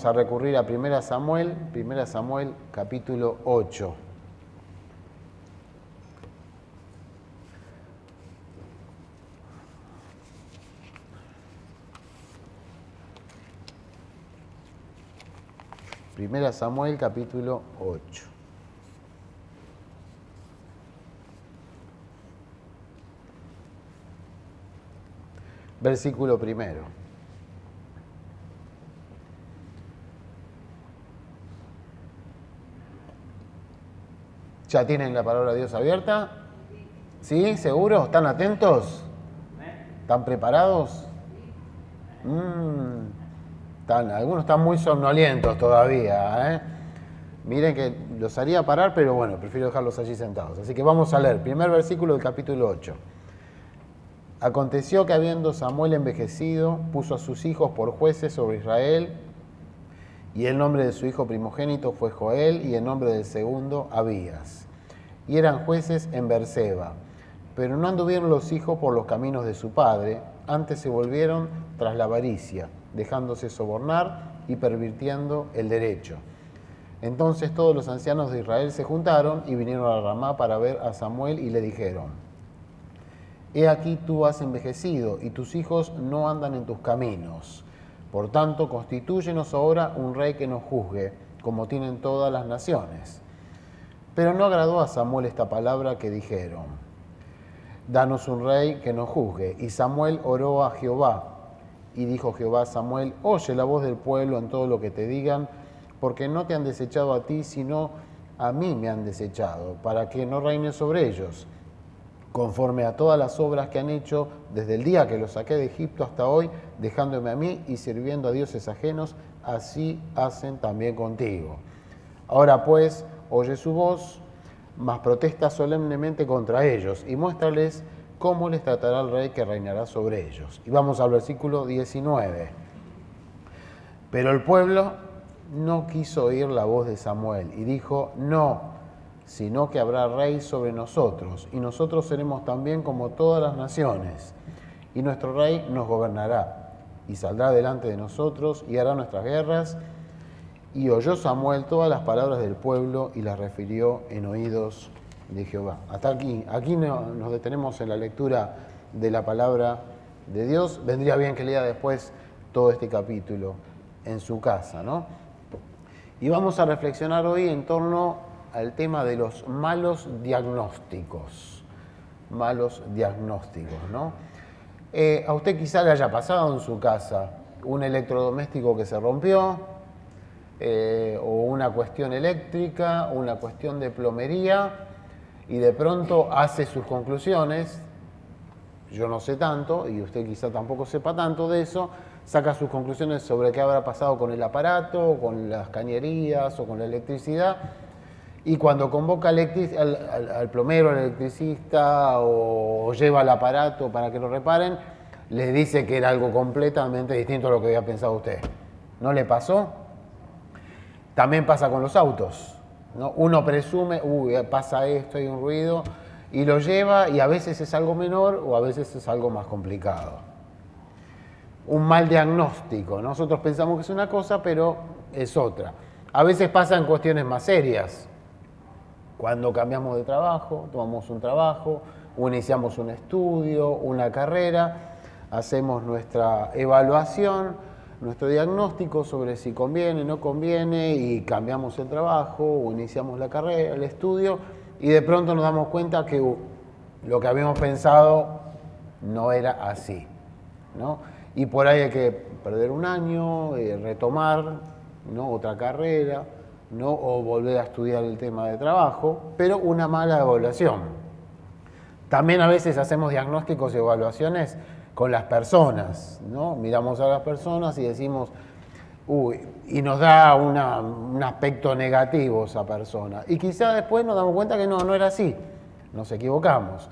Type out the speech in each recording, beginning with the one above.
vamos a recurrir a 1 Samuel capítulo 8. Primera Samuel capítulo 8. Versículo primero. ¿Ya tienen la palabra de Dios abierta? ¿Sí? ¿Seguro? ¿Están atentos? ¿Están preparados? Algunos están muy somnolientos todavía, ¿eh? Miren que los haría parar, pero bueno, prefiero dejarlos allí sentados. Así que vamos a leer, primer versículo del capítulo 8. Aconteció que habiendo Samuel envejecido, puso a sus hijos por jueces sobre Israel, y el nombre de su hijo primogénito fue Joel, y el nombre del segundo Abías. Y eran jueces en Berseba, pero no anduvieron los hijos por los caminos de su padre, antes se volvieron tras la avaricia, dejándose sobornar y pervirtiendo el derecho. Entonces todos los ancianos de Israel se juntaron y vinieron a Ramá para ver a Samuel y le dijeron: He aquí tú has envejecido y tus hijos no andan en tus caminos. Por tanto, constitúyenos ahora un rey que nos juzgue, como tienen todas las naciones. Pero no agradó a Samuel esta palabra que dijeron: Danos un rey que nos juzgue. Y Samuel oró a Jehová. Y dijo Jehová a Samuel: Oye la voz del pueblo en todo lo que te digan, porque no te han desechado a ti, sino a mí me han desechado, para que no reine sobre ellos, conforme a todas las obras que han hecho desde el día que los saqué de Egipto hasta hoy, dejándome a mí y sirviendo a dioses ajenos, así hacen también contigo. Ahora pues, oye su voz, mas protesta solemnemente contra ellos, y muéstrales cómo les tratará el rey que reinará sobre ellos. Y vamos al versículo 19. Pero el pueblo no quiso oír la voz de Samuel, y dijo: No, sino que habrá rey sobre nosotros, y nosotros seremos también como todas las naciones, y nuestro rey nos gobernará, y saldrá delante de nosotros, y hará nuestras guerras. Y oyó Samuel todas las palabras del pueblo, y las refirió en oídos de Jehová. Hasta aquí nos detenemos en la lectura de la palabra de Dios. Vendría bien que lea después todo este capítulo en su casa, ¿no? Y vamos a reflexionar hoy en torno al tema de los malos diagnósticos. Malos diagnósticos, ¿no? A usted quizá le haya pasado en su casa un electrodoméstico que se rompió, o una cuestión eléctrica, una cuestión de plomería, y de pronto hace sus conclusiones. Yo no sé tanto, y usted quizá tampoco sepa tanto de eso, saca sus conclusiones sobre qué habrá pasado con el aparato, con las cañerías o con la electricidad, y cuando convoca al plomero, al electricista, o lleva el aparato para que lo reparen, les dice que era algo completamente distinto a lo que había pensado usted. ¿No le pasó? También pasa con los autos, ¿no? Uno presume, pasa esto, hay un ruido, y lo lleva, y a veces es algo menor o a veces es algo más complicado. Un mal diagnóstico. Nosotros pensamos que es una cosa, pero es otra. A veces pasa en cuestiones más serias. Cuando cambiamos de trabajo, tomamos un trabajo, o iniciamos un estudio, una carrera, hacemos nuestra evaluación, nuestro diagnóstico sobre si conviene, no conviene, y cambiamos el trabajo o iniciamos la carrera, el estudio, y de pronto nos damos cuenta que lo que habíamos pensado no era así, ¿no? Y por ahí hay que perder un año, retomar, ¿no?, otra carrera, ¿no?, o volver a estudiar el tema de trabajo, pero una mala evaluación. También a veces hacemos diagnósticos y evaluaciones con las personas, ¿no? Miramos a las personas y decimos, y nos da un aspecto negativo esa persona. Y quizá después nos damos cuenta que no era así, nos equivocamos.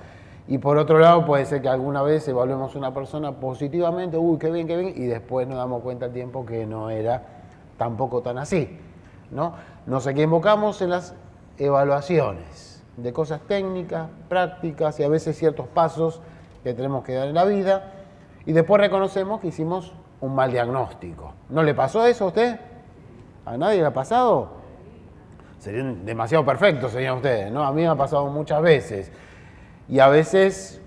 Y por otro lado puede ser que alguna vez evaluemos a una persona positivamente, qué bien, y después nos damos cuenta al tiempo que no era tampoco tan así, ¿no? Nos equivocamos en las evaluaciones de cosas técnicas, prácticas y a veces ciertos pasos que tenemos que dar en la vida, y después reconocemos que hicimos un mal diagnóstico. ¿No le pasó eso a usted? ¿A nadie le ha pasado? Serían demasiado perfectos, serían ustedes, ¿no? A mí me ha pasado muchas veces. Y a veces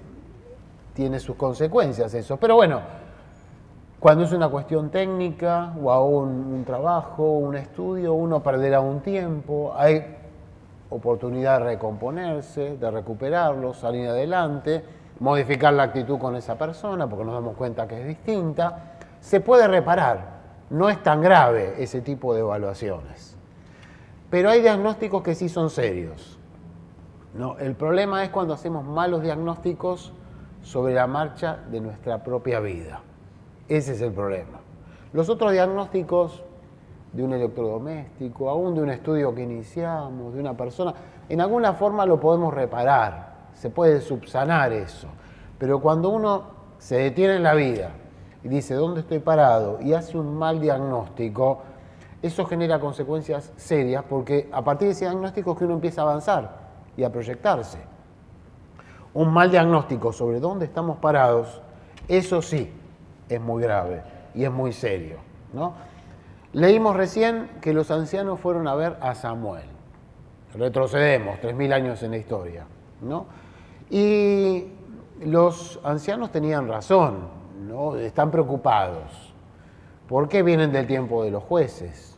tiene sus consecuencias eso. Pero bueno, cuando es una cuestión técnica o aún un trabajo, un estudio, uno perderá un tiempo, hay oportunidad de recomponerse, de recuperarlo, salir adelante, modificar la actitud con esa persona porque nos damos cuenta que es distinta. Se puede reparar, no es tan grave ese tipo de evaluaciones. Pero hay diagnósticos que sí son serios. No, el problema es cuando hacemos malos diagnósticos sobre la marcha de nuestra propia vida. Ese es el problema. Los otros diagnósticos de un electrodoméstico, aún de un estudio que iniciamos, de una persona, en alguna forma lo podemos reparar, se puede subsanar eso. Pero cuando uno se detiene en la vida y dice ¿dónde estoy parado? Y hace un mal diagnóstico, eso genera consecuencias serias porque a partir de ese diagnóstico es que uno empieza a avanzar y a proyectarse. Un mal diagnóstico sobre dónde estamos parados, eso sí es muy grave y es muy serio, ¿no? Leímos recién que los ancianos fueron a ver a Samuel. Retrocedemos 3000 años en la historia, ¿no? Y los ancianos tenían razón, ¿no? Están preocupados. ¿Por qué vienen del tiempo de los jueces?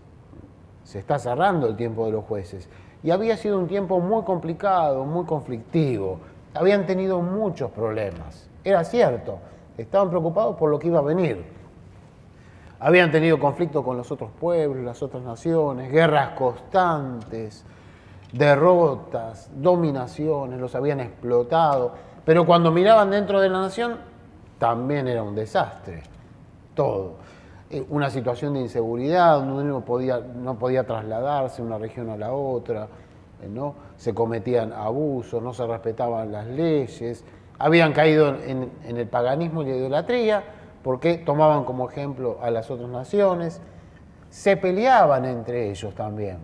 Se está cerrando el tiempo de los jueces. Y había sido un tiempo muy complicado, muy conflictivo. Habían tenido muchos problemas. Era cierto, estaban preocupados por lo que iba a venir. Habían tenido conflicto con los otros pueblos, las otras naciones, guerras constantes, derrotas, dominaciones, los habían explotado. Pero cuando miraban dentro de la nación, también era un desastre, todo. Una situación de inseguridad, donde uno no podía trasladarse de una región a la otra, ¿no? Se cometían abusos, no se respetaban las leyes, habían caído en el paganismo y la idolatría, porque tomaban como ejemplo a las otras naciones, se peleaban entre ellos también,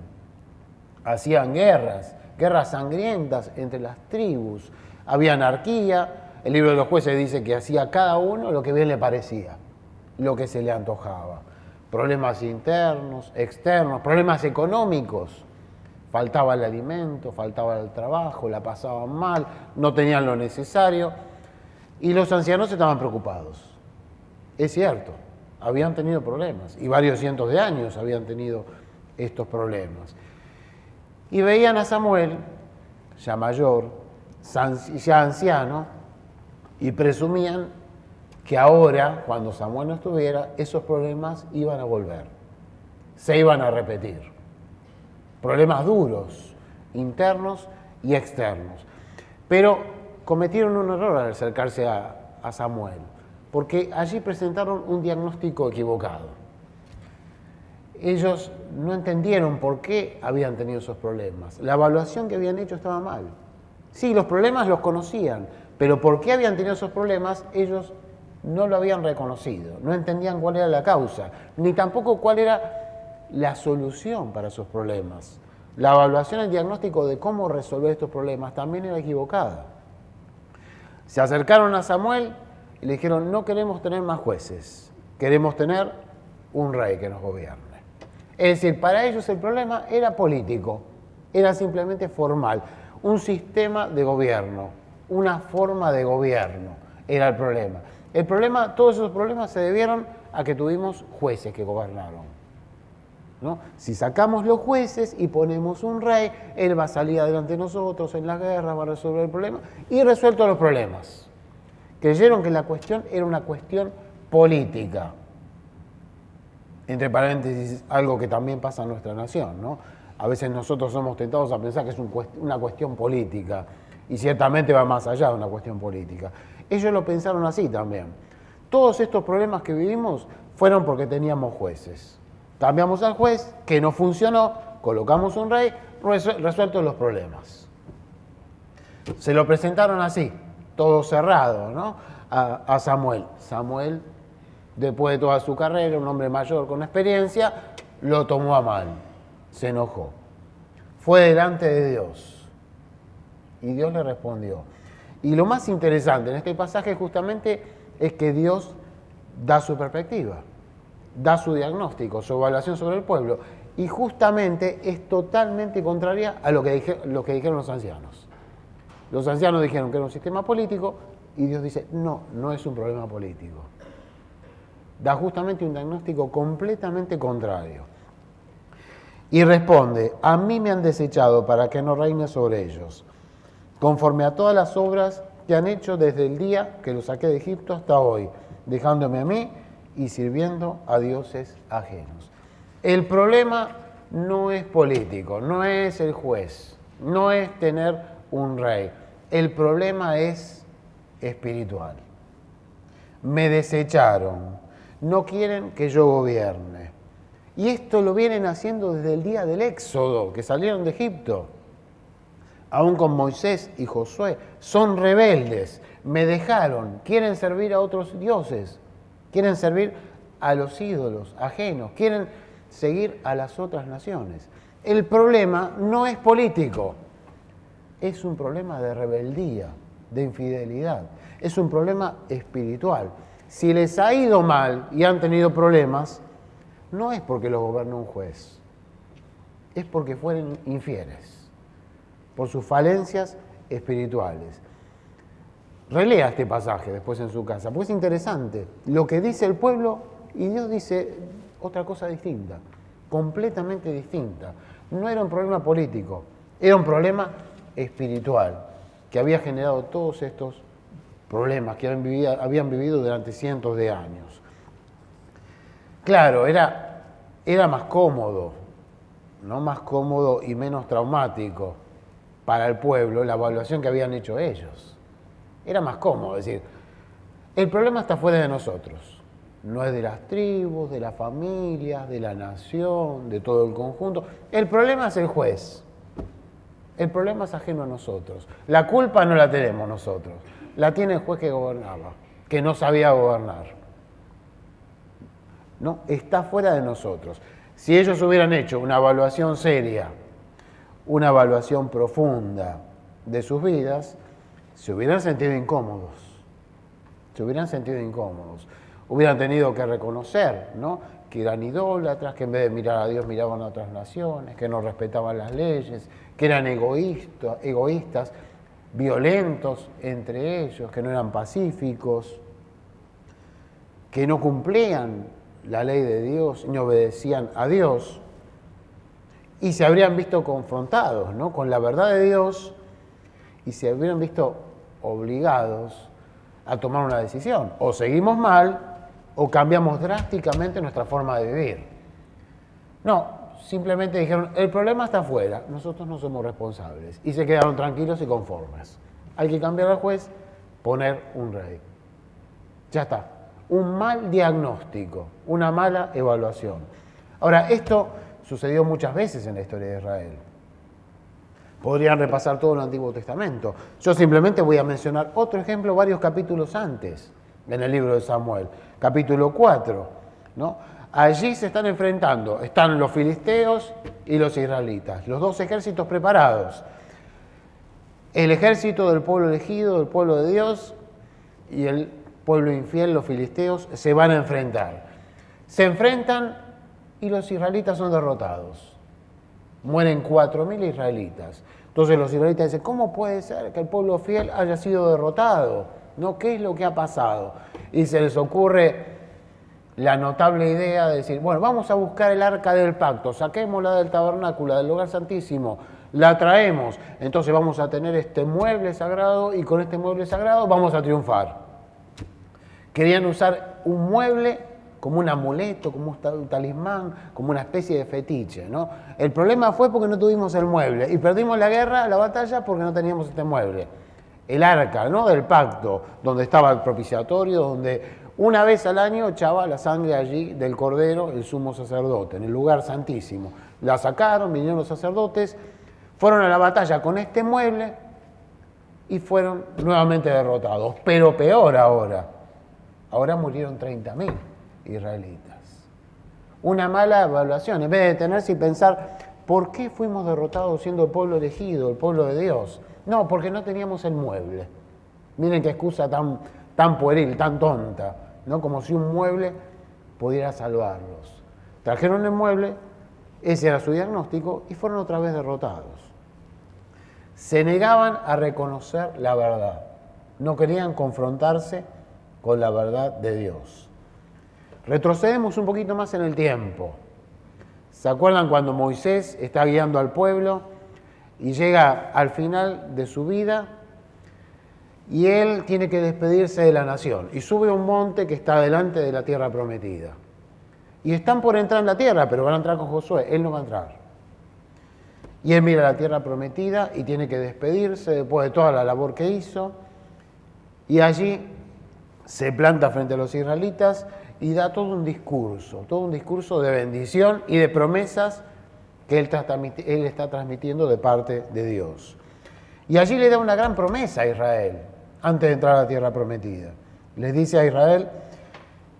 hacían guerras sangrientas entre las tribus, había anarquía, el libro de los jueces dice que hacía cada uno lo que bien le parecía, lo que se le antojaba, problemas internos, externos, problemas económicos, faltaba el alimento, faltaba el trabajo, la pasaban mal, no tenían lo necesario, y los ancianos estaban preocupados. Es cierto, habían tenido problemas, y varios cientos de años habían tenido estos problemas. Y veían a Samuel, ya mayor, ya anciano, y presumían que ahora, cuando Samuel no estuviera, esos problemas iban a volver, se iban a repetir. Problemas duros, internos y externos. Pero cometieron un error al acercarse a Samuel, porque allí presentaron un diagnóstico equivocado. Ellos no entendieron por qué habían tenido esos problemas. La evaluación que habían hecho estaba mal. Sí, los problemas los conocían, pero por qué habían tenido esos problemas ellos no lo habían reconocido, no entendían cuál era la causa, ni tampoco cuál era la solución para esos problemas. La evaluación, el diagnóstico de cómo resolver estos problemas también era equivocada. Se acercaron a Samuel y le dijeron, no queremos tener más jueces, queremos tener un rey que nos gobierne. Es decir, para ellos el problema era político, era simplemente formal, un sistema de gobierno, una forma de gobierno era el problema. El problema, todos esos problemas se debieron a que tuvimos jueces que gobernaron, ¿no? Si sacamos los jueces y ponemos un rey, él va a salir adelante de nosotros en las guerras, va a resolver el problema y resueltos los problemas. Creyeron que la cuestión era una cuestión política. Entre paréntesis, algo que también pasa en nuestra nación, ¿no? A veces nosotros somos tentados a pensar que es una cuestión política y ciertamente va más allá de una cuestión política. Ellos lo pensaron así también. Todos estos problemas que vivimos fueron porque teníamos jueces. Cambiamos al juez, que no funcionó, colocamos un rey, resueltos los problemas. Se lo presentaron así, todo cerrado, ¿no? A Samuel. Samuel, después de toda su carrera, un hombre mayor con experiencia, lo tomó a mal, se enojó. Fue delante de Dios y Dios le respondió. Y lo más interesante en este pasaje justamente es que Dios da su perspectiva, da su diagnóstico, su evaluación sobre el pueblo. y justamente es totalmente contraria a lo que dijeron los ancianos. Los ancianos dijeron que era un sistema político y Dios dice, no, no es un problema político. Da justamente un diagnóstico completamente contrario. Y responde, a mí me han desechado para que no reine sobre ellos, conforme a todas las obras que han hecho desde el día que los saqué de Egipto hasta hoy, dejándome a mí y sirviendo a dioses ajenos. El problema no es político, no es el juez, no es tener un rey. El problema es espiritual. Me desecharon, no quieren que yo gobierne. Y esto lo vienen haciendo desde el día del Éxodo, que salieron de Egipto. Aún con Moisés y Josué, son rebeldes, me dejaron, quieren servir a otros dioses, quieren servir a los ídolos ajenos, quieren seguir a las otras naciones. El problema no es político, es un problema de rebeldía, de infidelidad, es un problema espiritual. Si les ha ido mal y han tenido problemas, no es porque los gobernó un juez, es porque fueron infieles, por sus falencias espirituales. Relea este pasaje después en su casa, porque es interesante lo que dice el pueblo y Dios dice otra cosa distinta, completamente distinta. No era un problema político, era un problema espiritual que había generado todos estos problemas que habían vivido durante cientos de años. Claro, era más cómodo, ¿no? Más cómodo y menos traumático para el pueblo la evaluación que habían hecho ellos. Era más cómodo, es decir, el problema está fuera de nosotros, no es de las tribus, de las familias, de la nación, de todo el conjunto. El problema es el juez, el problema es ajeno a nosotros. La culpa no la tenemos nosotros, la tiene el juez que gobernaba, que no sabía gobernar. No, está fuera de nosotros. Si ellos hubieran hecho una evaluación seria, una evaluación profunda de sus vidas, se hubieran sentido incómodos. Hubieran tenido que reconocer, ¿no?, que eran idólatras, que en vez de mirar a Dios miraban a otras naciones, que no respetaban las leyes, que eran egoístas, violentos entre ellos, que no eran pacíficos, que no cumplían la ley de Dios, ni obedecían a Dios, y se habrían visto confrontados, ¿no?, con la verdad de Dios y se habrían visto obligados a tomar una decisión. O seguimos mal o cambiamos drásticamente nuestra forma de vivir. No, simplemente dijeron, el problema está afuera, nosotros no somos responsables. Y se quedaron tranquilos y conformes. Hay que cambiar al juez, poner un rey. Ya está. Un mal diagnóstico, una mala evaluación. Ahora, esto sucedió muchas veces en la historia de Israel. Podrían repasar todo el Antiguo Testamento. Yo simplemente voy a mencionar otro ejemplo varios capítulos antes, en el libro de Samuel. Capítulo 4, ¿no? Allí se están enfrentando, están los filisteos y los israelitas, los dos ejércitos preparados. El ejército del pueblo elegido, del pueblo de Dios, y el pueblo infiel, los filisteos, se van a enfrentar. Se enfrentan y los israelitas son derrotados. Mueren 4.000 israelitas. Entonces los israelitas dicen, ¿cómo puede ser que el pueblo fiel haya sido derrotado? ¿No? ¿Qué es lo que ha pasado? Y se les ocurre la notable idea de decir, bueno, vamos a buscar el arca del pacto, saquémosla del tabernáculo, del lugar santísimo, la traemos, entonces vamos a tener este mueble sagrado y con este mueble sagrado vamos a triunfar. Querían usar un mueble como un amuleto, como un talismán, como una especie de fetiche, ¿no? El problema fue porque no tuvimos el mueble y perdimos la guerra, la batalla, porque no teníamos este mueble. El arca, ¿no?, del pacto, donde estaba el propiciatorio, donde una vez al año echaba la sangre allí del cordero el sumo sacerdote, en el lugar santísimo. La sacaron, vinieron los sacerdotes, fueron a la batalla con este mueble y fueron nuevamente derrotados. Pero peor ahora murieron 30.000 israelitas. Una mala evaluación, en vez de detenerse y pensar, ¿por qué fuimos derrotados siendo el pueblo elegido, el pueblo de Dios? No, porque no teníamos el mueble. Miren qué excusa tan pueril, tan tonta, ¿no? Como si un mueble pudiera salvarlos. Trajeron el mueble Ese era su diagnóstico y fueron otra vez derrotados. Se negaban a reconocer la verdad. No querían confrontarse con la verdad de Dios. Retrocedemos un poquito más en el tiempo. ¿Se acuerdan cuando Moisés está guiando al pueblo y llega al final de su vida y él tiene que despedirse de la nación y sube a un monte que está delante de la tierra prometida? Y están por entrar en la tierra, pero van a entrar con Josué. Él no va a entrar. Y él mira la tierra prometida y tiene que despedirse después de toda la labor que hizo. Y allí se planta frente a los israelitas y da todo un discurso de bendición y de promesas que él está transmitiendo de parte de Dios. Y allí le da una gran promesa a Israel, antes de entrar a la tierra prometida. Les dice a Israel: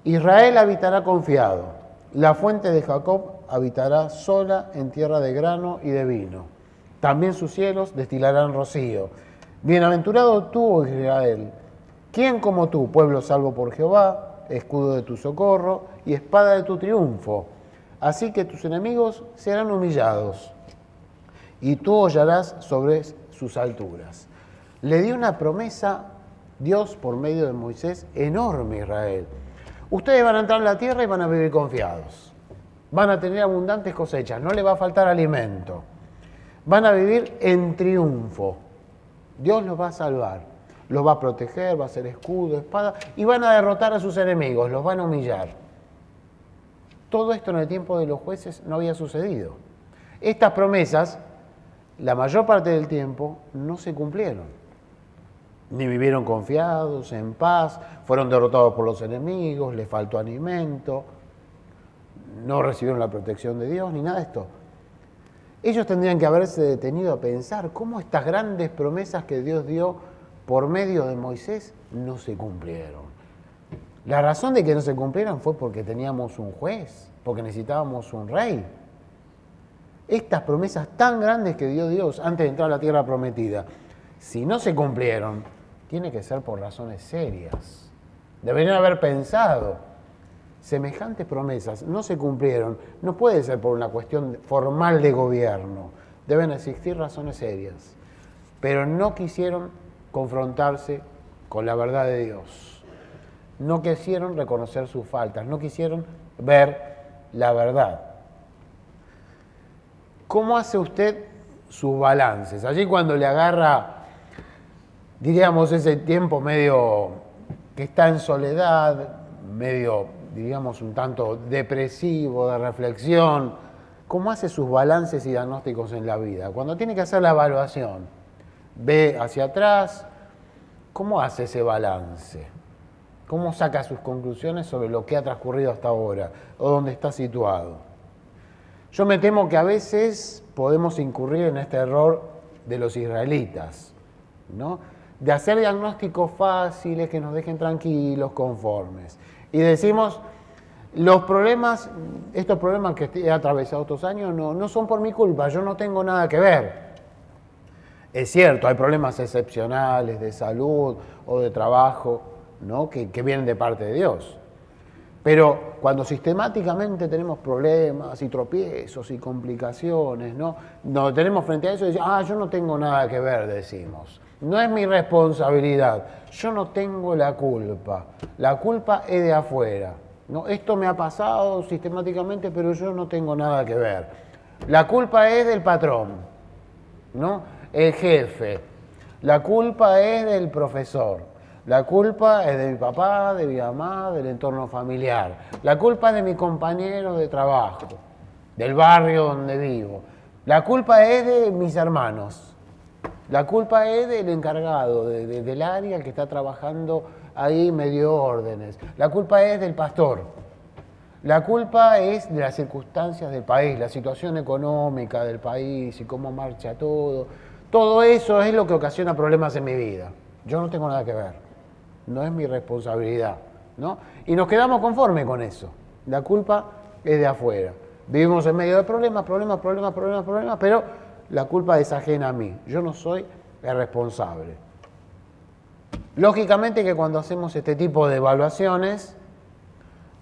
Israel habitará confiado. La fuente de Jacob habitará sola en tierra de grano y de vino. También sus cielos destilarán rocío. Bienaventurado tú, oh Israel. ¿Quién como tú, pueblo salvo por Jehová, escudo de tu socorro y espada de tu triunfo? Así que tus enemigos serán humillados y tú hollarás sobre sus alturas. Le dio una promesa Dios por medio de Moisés enorme a Israel. Ustedes van a entrar en la tierra y van a vivir confiados. Van a tener abundantes cosechas, no les va a faltar alimento. Van a vivir en triunfo. Dios los va a salvar, los va a proteger, va a ser escudo, espada, y van a derrotar a sus enemigos, los van a humillar. Todo esto en el tiempo de los jueces no había sucedido. Estas promesas, la mayor parte del tiempo, no se cumplieron. Ni vivieron confiados, en paz, fueron derrotados por los enemigos, les faltó alimento, no recibieron la protección de Dios, ni nada de esto. Ellos tendrían que haberse detenido a pensar cómo estas grandes promesas que Dios dio por medio de Moisés no se cumplieron. La razón de que no se cumplieran fue porque teníamos un juez, porque necesitábamos un rey. Estas promesas tan grandes que dio Dios antes de entrar a la tierra prometida, si no se cumplieron, tiene que ser por razones serias. Deberían haber pensado, semejantes promesas no se cumplieron, no puede ser por una cuestión formal de gobierno, deben existir razones serias. Pero no quisieron confrontarse con la verdad de Dios, no quisieron reconocer sus faltas, no quisieron ver la verdad. ¿Cómo hace usted sus balances? Allí cuando le agarra, diríamos, ese tiempo medio que está en soledad, medio, diríamos, un tanto depresivo, de reflexión, ¿cómo hace sus balances y diagnósticos en la vida? Cuando tiene que hacer la evaluación, ve hacia atrás, ¿cómo hace ese balance? ¿Cómo saca sus conclusiones sobre lo que ha transcurrido hasta ahora o dónde está situado? Yo me temo que a veces podemos incurrir en este error de los israelitas, ¿no? De hacer diagnósticos fáciles que nos dejen tranquilos, conformes. Y decimos, estos problemas que he atravesado estos años no son por mi culpa, yo no tengo nada que ver. Es cierto, hay problemas excepcionales de salud o de trabajo, ¿no? que vienen de parte de Dios. Pero cuando sistemáticamente tenemos problemas y tropiezos y complicaciones, ¿no? Nos tenemos frente a eso y decimos, yo no tengo nada que ver, decimos. No es mi responsabilidad, yo no tengo la culpa es de afuera. ¿No? Esto me ha pasado sistemáticamente, pero yo no tengo nada que ver. La culpa es del patrón, ¿no? El jefe. La culpa es del profesor. La culpa es de mi papá, de mi mamá, del entorno familiar. La culpa es de mi compañero de trabajo, del barrio donde vivo. La culpa es de mis hermanos. La culpa es del encargado, del área que está trabajando ahí me dio órdenes. La culpa es del pastor. La culpa es de las circunstancias del país, la situación económica del país y cómo marcha todo. Todo eso es lo que ocasiona problemas en mi vida. Yo no tengo nada que ver. No es mi responsabilidad, ¿no? Y nos quedamos conformes con eso. La culpa es de afuera. Vivimos en medio de problemas, pero la culpa es ajena a mí. Yo no soy el responsable. Lógicamente que cuando hacemos este tipo de evaluaciones,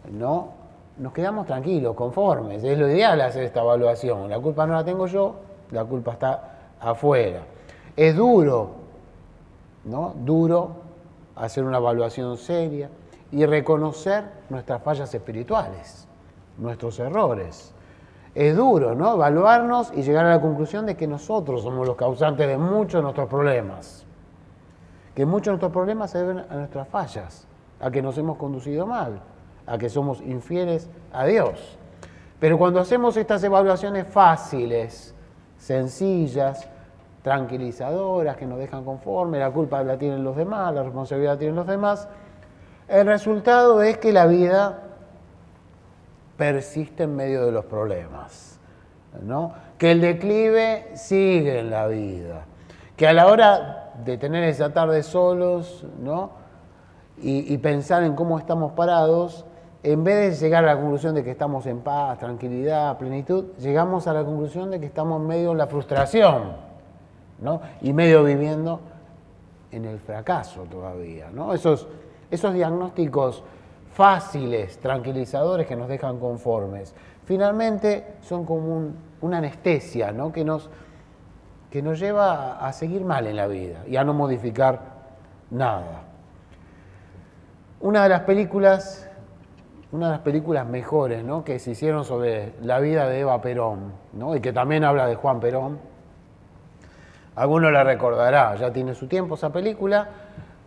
¿no? nos quedamos tranquilos, conformes. Es lo ideal hacer esta evaluación. La culpa no la tengo yo, la culpa está afuera. Es duro, ¿no? Duro hacer una evaluación seria y reconocer nuestras fallas espirituales, nuestros errores. Es duro, ¿no? Evaluarnos y llegar a la conclusión de que nosotros somos los causantes de muchos de nuestros problemas. Que muchos de nuestros problemas se deben a nuestras fallas, a que nos hemos conducido mal, a que somos infieles a Dios. Pero cuando hacemos estas evaluaciones fáciles, sencillas, tranquilizadoras, que nos dejan conformes, la culpa la tienen los demás, la responsabilidad la tienen los demás, el resultado es que la vida persiste en medio de los problemas, ¿no? Que el declive sigue en la vida, que a la hora de tener esa tarde solos, ¿no? y pensar en cómo estamos parados, en vez de llegar a la conclusión de que estamos en paz, tranquilidad, plenitud, llegamos a la conclusión de que estamos medio en la frustración, ¿no? Y medio viviendo en el fracaso todavía, ¿no? Esos diagnósticos fáciles, tranquilizadores que nos dejan conformes, finalmente son como una anestesia, ¿no? que nos lleva a seguir mal en la vida y a no modificar nada. Una de las películas mejores, ¿no? que se hicieron sobre la vida de Eva Perón, ¿no? y que también habla de Juan Perón, alguno la recordará, ya tiene su tiempo esa película.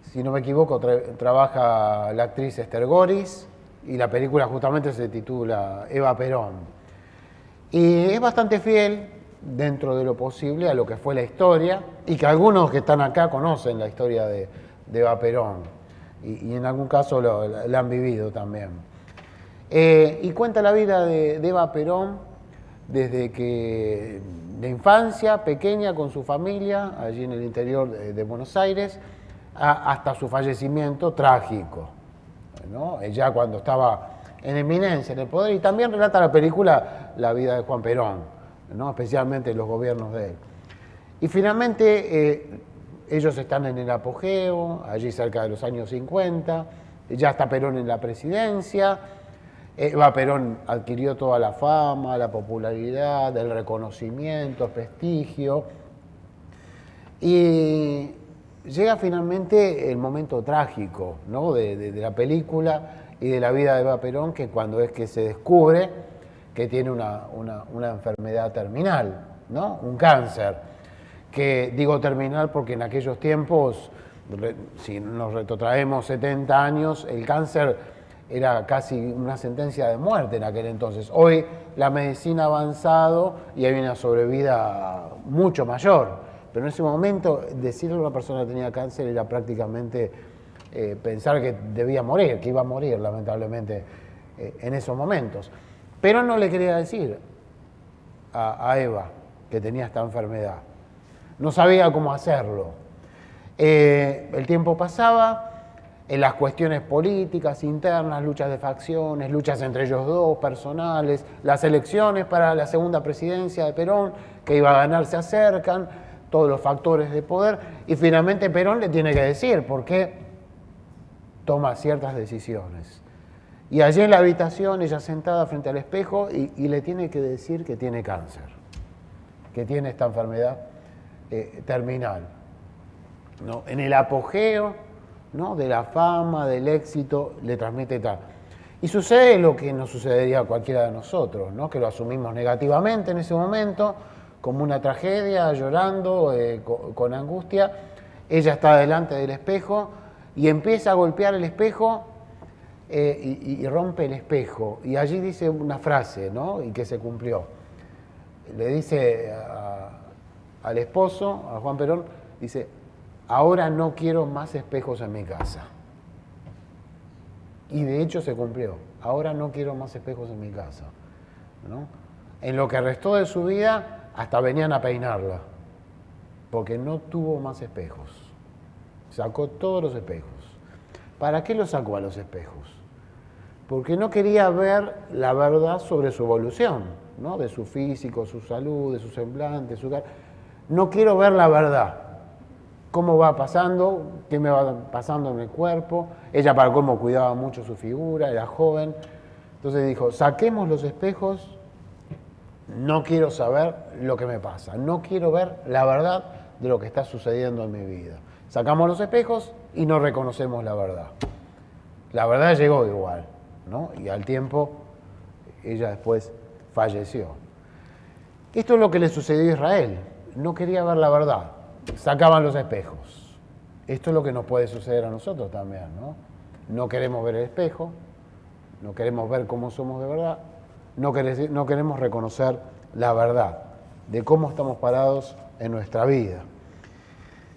Si no me equivoco, trabaja la actriz Esther Goris y la película justamente se titula Eva Perón. Y es bastante fiel, dentro de lo posible, a lo que fue la historia y que algunos que están acá conocen la historia de Eva Perón y en algún caso la han vivido también. Y cuenta la vida de Eva Perón desde que de infancia, pequeña, con su familia, allí en el interior de Buenos Aires, hasta su fallecimiento trágico, ¿no? Ya cuando estaba en eminencia, en el poder, y también relata la película la vida de Juan Perón, ¿no? Especialmente los gobiernos de él. Y finalmente ellos están en el apogeo, allí cerca de los años 50, ya está Perón en la presidencia, Eva Perón adquirió toda la fama, la popularidad, el reconocimiento, prestigio, y llega finalmente el momento trágico, ¿no? de la película y de la vida de Eva Perón, que cuando es que se descubre que tiene una enfermedad terminal, ¿no? Un cáncer, que digo terminal porque en aquellos tiempos, si nos retrotraemos 70 años, el cáncer era casi una sentencia de muerte en aquel entonces. Hoy la medicina ha avanzado y hay una sobrevida mucho mayor. Pero en ese momento, decirle a una persona que tenía cáncer era prácticamente pensar que debía morir, que iba a morir, lamentablemente, en esos momentos. Pero no le quería decir a Eva que tenía esta enfermedad. No sabía cómo hacerlo. El tiempo pasaba, en las cuestiones políticas internas, luchas de facciones, luchas entre ellos dos, personales, las elecciones para la segunda presidencia de Perón, que iba a ganar, se acercan, todos los factores de poder, y finalmente Perón le tiene que decir por qué toma ciertas decisiones. Y allí en la habitación, ella sentada frente al espejo, y le tiene que decir que tiene cáncer, que tiene esta enfermedad terminal, ¿no? En el apogeo, ¿no? de la fama, del éxito, le transmite tal. Y sucede lo que nos sucedería a cualquiera de nosotros, ¿no? Que lo asumimos negativamente en ese momento, como una tragedia, llorando, con angustia. Ella está delante del espejo y empieza a golpear el espejo y rompe el espejo. Y allí dice una frase, ¿no? Y que se cumplió. Le dice al esposo, a Juan Perón, dice: ahora no quiero más espejos en mi casa. Y de hecho se cumplió. Ahora no quiero más espejos en mi casa, ¿no? En lo que restó de su vida, hasta venían a peinarla, porque no tuvo más espejos. Sacó todos los espejos. ¿Para qué los sacó a los espejos? Porque no quería ver la verdad sobre su evolución, ¿no? De su físico, su salud, de su semblante, su cara. No quiero ver la verdad. Cómo va pasando, qué me va pasando en el cuerpo. Ella, para colmo, cuidaba mucho su figura, era joven. Entonces dijo, saquemos los espejos, no quiero saber lo que me pasa, no quiero ver la verdad de lo que está sucediendo en mi vida. Sacamos los espejos y no reconocemos la verdad. La verdad llegó igual, ¿no? Y al tiempo ella después falleció. Esto es lo que le sucedió a Israel. No quería ver la verdad, sacaban los espejos. Esto es lo que nos puede suceder a nosotros también, ¿no? No queremos ver el espejo, no queremos ver cómo somos de verdad, no queremos reconocer la verdad de cómo estamos parados en nuestra vida.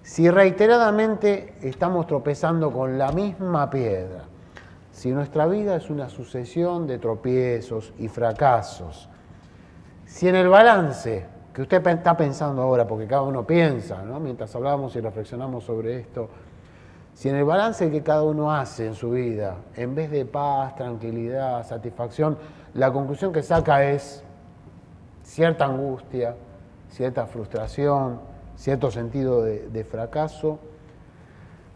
Si reiteradamente estamos tropezando con la misma piedra, si nuestra vida es una sucesión de tropiezos y fracasos, si en el balance que usted está pensando ahora, porque cada uno piensa, ¿no? Mientras hablamos y reflexionamos sobre esto, si en el balance que cada uno hace en su vida, en vez de paz, tranquilidad, satisfacción, la conclusión que saca es cierta angustia, cierta frustración, cierto sentido de fracaso,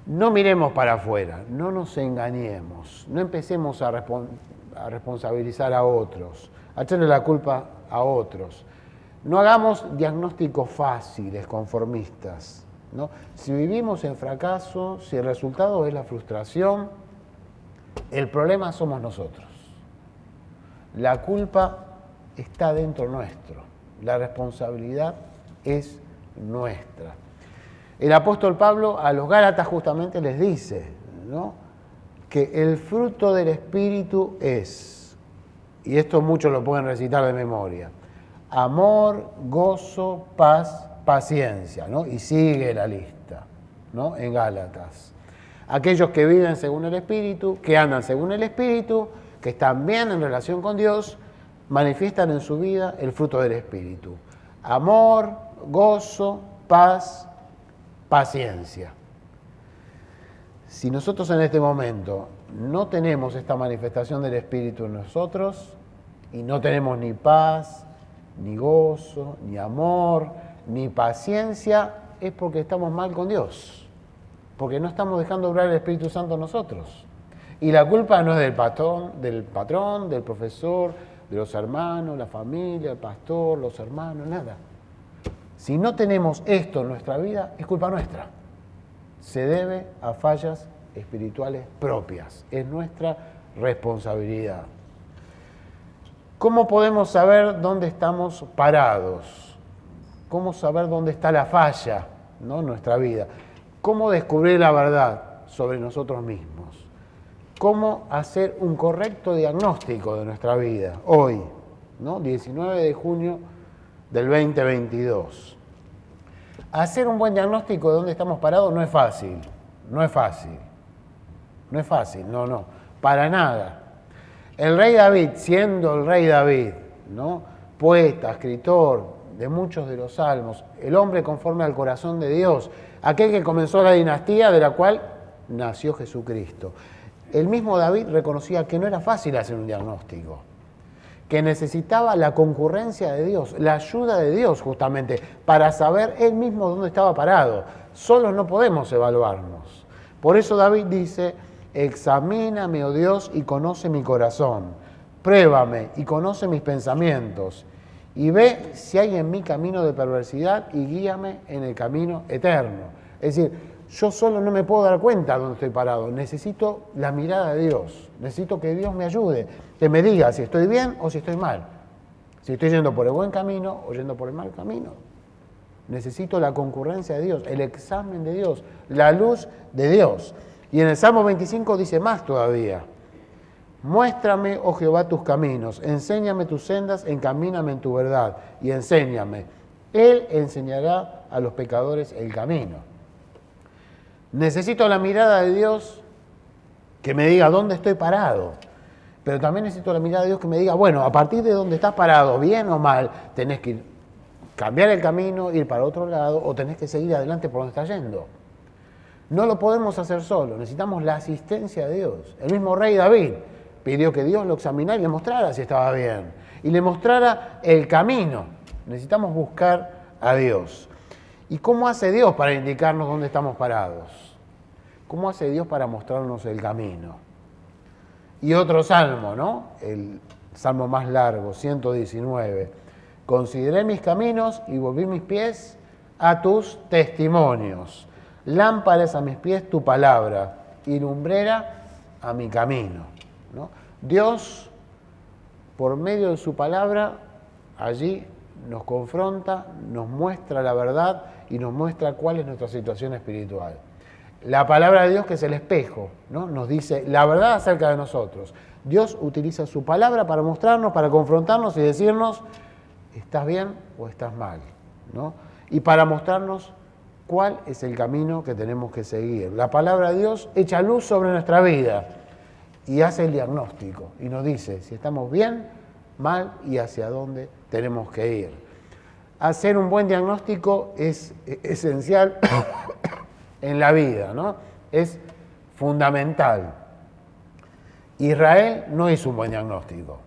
no miremos para afuera, no nos engañemos, no empecemos a responsabilizar a otros, a echarle la culpa a otros. No hagamos diagnósticos fáciles, conformistas, ¿no? Si vivimos en fracaso, si el resultado es la frustración, el problema somos nosotros. La culpa está dentro nuestro, la responsabilidad es nuestra. El apóstol Pablo a los Gálatas justamente les dice, ¿no?, que el fruto del Espíritu es, y esto muchos lo pueden recitar de memoria, amor, gozo, paz, paciencia, ¿no? Y sigue la lista, ¿no?, en Gálatas. Aquellos que viven según el Espíritu, que andan según el Espíritu, que están bien en relación con Dios, manifiestan en su vida el fruto del Espíritu. Amor, gozo, paz, paciencia. Si nosotros en este momento no tenemos esta manifestación del Espíritu en nosotros y no tenemos ni paz, ni gozo, ni amor, ni paciencia, es porque estamos mal con Dios, porque no estamos dejando obrar el Espíritu Santo en nosotros. Y la culpa no es del patrón, del profesor, de los hermanos, la familia, el pastor, los hermanos, nada. Si no tenemos esto en nuestra vida, es culpa nuestra. Se debe a fallas espirituales propias. Es nuestra responsabilidad. ¿Cómo podemos saber dónde estamos parados? ¿Cómo saber dónde está la falla, ¿no?, en nuestra vida? ¿Cómo descubrir la verdad sobre nosotros mismos? ¿Cómo hacer un correcto diagnóstico de nuestra vida hoy, ¿no?, 19 de junio del 2022? Hacer un buen diagnóstico de dónde estamos parados no es fácil, no, para nada. El rey David, siendo el rey David, ¿no?, poeta, escritor de muchos de los salmos, el hombre conforme al corazón de Dios, aquel que comenzó la dinastía de la cual nació Jesucristo. El mismo David reconocía que no era fácil hacer un diagnóstico, que necesitaba la concurrencia de Dios, la ayuda de Dios justamente, para saber él mismo dónde estaba parado. Solos no podemos evaluarnos. Por eso David dice, examíname, oh Dios, y conoce mi corazón. Pruébame y conoce mis pensamientos. Y ve si hay en mí camino de perversidad y guíame en el camino eterno. Es decir, yo solo no me puedo dar cuenta de dónde estoy parado. Necesito la mirada de Dios. Necesito que Dios me ayude, que me diga si estoy bien o si estoy mal. Si estoy yendo por el buen camino o yendo por el mal camino. Necesito la concurrencia de Dios, el examen de Dios, la luz de Dios. Y en el Salmo 25 dice más todavía. Muéstrame, oh Jehová, tus caminos, enséñame tus sendas, encamíname en tu verdad y enséñame. Él enseñará a los pecadores el camino. Necesito la mirada de Dios que me diga dónde estoy parado, pero también necesito la mirada de Dios que me diga, bueno, a partir de dónde estás parado, bien o mal, tenés que cambiar el camino, ir para otro lado o tenés que seguir adelante por donde estás yendo. No lo podemos hacer solo, necesitamos la asistencia de Dios. El mismo rey David pidió que Dios lo examinara y le mostrara si estaba bien, y le mostrara el camino. Necesitamos buscar a Dios. ¿Y cómo hace Dios para indicarnos dónde estamos parados? ¿Cómo hace Dios para mostrarnos el camino? Y otro salmo, ¿no? El salmo más largo, 119. Consideré mis caminos y volví mis pies a tus testimonios. Lámparas a mis pies tu palabra y lumbrera a mi camino, ¿no? Dios, por medio de su palabra, allí nos confronta, nos muestra la verdad y nos muestra cuál es nuestra situación espiritual. La palabra de Dios, que es el espejo, ¿no? Nos dice la verdad acerca de nosotros. Dios utiliza su palabra para mostrarnos, para confrontarnos y decirnos, ¿estás bien o estás mal?, ¿no? Y para mostrarnos cuál es el camino que tenemos que seguir. La palabra de Dios echa luz sobre nuestra vida y hace el diagnóstico y nos dice si estamos bien, mal y hacia dónde tenemos que ir. Hacer un buen diagnóstico es esencial en la vida, ¿no? Es fundamental. Israel no hizo un buen diagnóstico.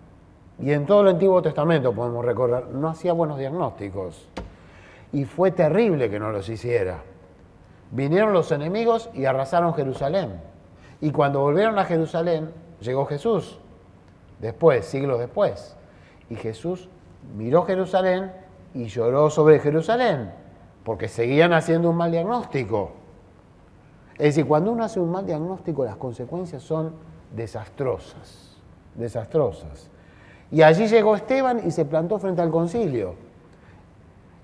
Y en todo el Antiguo Testamento podemos recordar, no hacía buenos diagnósticos. Y fue terrible que no los hiciera. Vinieron los enemigos y arrasaron Jerusalén. Y cuando volvieron a Jerusalén, llegó Jesús. Después, siglos después. Y Jesús miró Jerusalén y lloró sobre Jerusalén, porque seguían haciendo un mal diagnóstico. Es decir, cuando uno hace un mal diagnóstico, las consecuencias son desastrosas, desastrosas. Y allí llegó Esteban y se plantó frente al concilio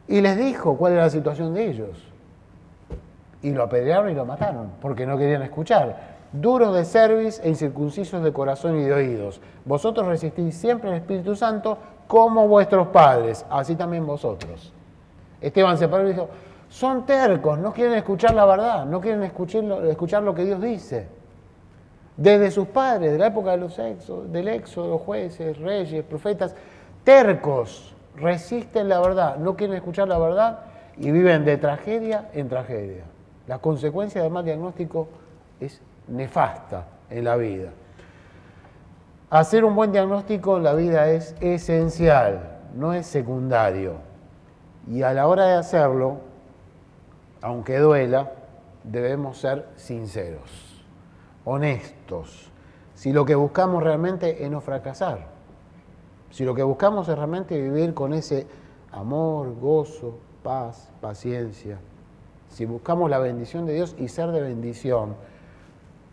y les dijo cuál era la situación de ellos. Y lo apedrearon y lo mataron, porque no querían escuchar. Duros de cerviz e incircuncisos de corazón y de oídos. Vosotros resistís siempre el Espíritu Santo como vuestros padres, así también vosotros. Esteban se paró y dijo, son tercos, no quieren escuchar la verdad, no quieren escuchar lo que Dios dice. Desde sus padres, de la época del Éxodo, los jueces, reyes, profetas, tercos, resisten la verdad, no quieren escuchar la verdad y viven de tragedia en tragedia. La consecuencia del mal diagnóstico es nefasta en la vida. Hacer un buen diagnóstico en la vida es esencial, no es secundario. Y a la hora de hacerlo, aunque duela, debemos ser sinceros, honestos. Si lo que buscamos realmente es no fracasar, si lo que buscamos es realmente vivir con ese amor, gozo, paz, paciencia, si buscamos la bendición de Dios y ser de bendición,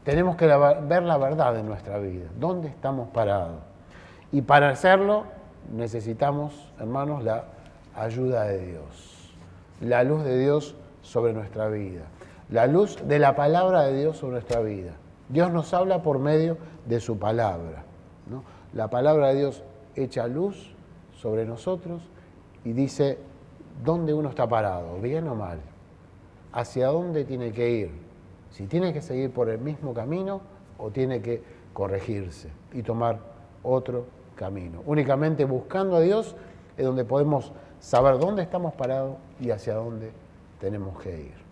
tenemos que ver la verdad en nuestra vida, dónde estamos parados. Y para hacerlo necesitamos, hermanos, la ayuda de Dios, la luz de Dios sobre nuestra vida, la luz de la palabra de Dios sobre nuestra vida. Dios nos habla por medio de su palabra, ¿no? La palabra de Dios echa luz sobre nosotros y dice dónde uno está parado, bien o mal, hacia dónde tiene que ir, si tiene que seguir por el mismo camino o tiene que corregirse y tomar otro camino. Únicamente buscando a Dios es donde podemos saber dónde estamos parados y hacia dónde tenemos que ir.